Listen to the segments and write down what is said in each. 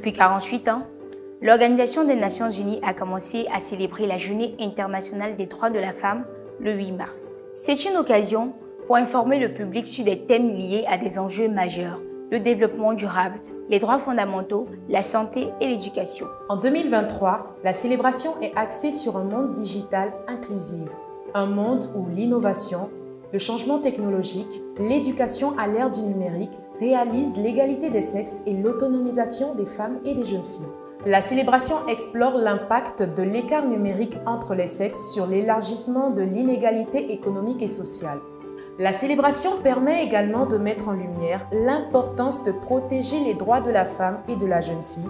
Depuis 48 ans, l'Organisation des Nations Unies a commencé à célébrer la Journée internationale des droits de la femme le 8 mars. C'est une occasion pour informer le public sur des thèmes liés à des enjeux majeurs, le développement durable, les droits fondamentaux, la santé et l'éducation. En 2023, la célébration est axée sur un monde digital inclusif, un monde où l'innovation, le changement technologique, l'éducation à l'ère du numérique réalisent l'égalité des sexes et l'autonomisation des femmes et des jeunes filles. La célébration explore l'impact de l'écart numérique entre les sexes sur l'élargissement de l'inégalité économique et sociale. La célébration permet également de mettre en lumière l'importance de protéger les droits de la femme et de la jeune fille,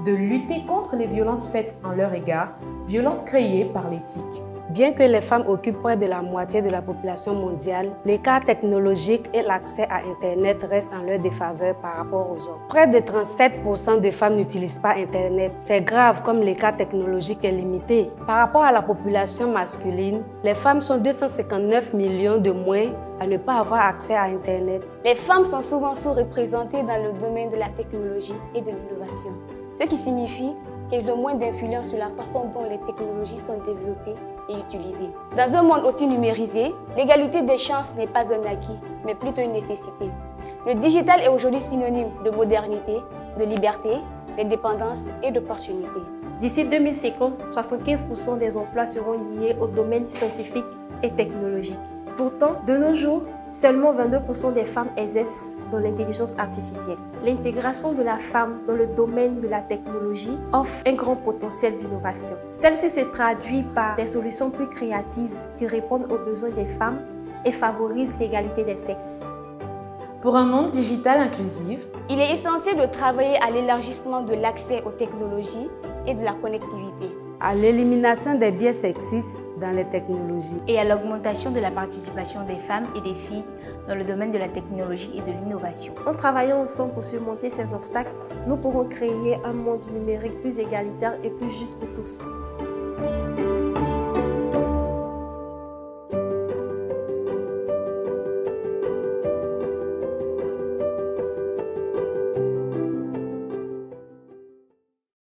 de lutter contre les violences faites en leur égard, violences créées par l'éthique. Bien que les femmes occupent près de la moitié de la population mondiale, l'écart technologique et l'accès à Internet restent en leur défaveur par rapport aux hommes. Près de 37% des femmes n'utilisent pas Internet. C'est grave comme l'écart technologique est limité. Par rapport à la population masculine, les femmes sont 259 millions de moins à ne pas avoir accès à Internet. Les femmes sont souvent sous-représentées dans le domaine de la technologie et de l'innovation, ce qui signifie qu'elles ont moins d'influence sur la façon dont les technologies sont développées et utilisées. Dans un monde aussi numérisé, l'égalité des chances n'est pas un acquis, mais plutôt une nécessité. Le digital est aujourd'hui synonyme de modernité, de liberté, d'indépendance et d'opportunité. D'ici 2050, 75% des emplois seront liés au domaine scientifique et technologique. Pourtant, de nos jours, seulement 22% des femmes exercent dans l'intelligence artificielle. L'intégration de la femme dans le domaine de la technologie offre un grand potentiel d'innovation. Celle-ci se traduit par des solutions plus créatives qui répondent aux besoins des femmes et favorisent l'égalité des sexes. Pour un monde digital inclusif, il est essentiel de travailler à l'élargissement de l'accès aux technologies et de la connectivité, à l'élimination des biais sexistes dans les technologies et à l'augmentation de la participation des femmes et des filles dans le domaine de la technologie et de l'innovation. En travaillant ensemble pour surmonter ces obstacles, nous pourrons créer un monde numérique plus égalitaire et plus juste pour tous.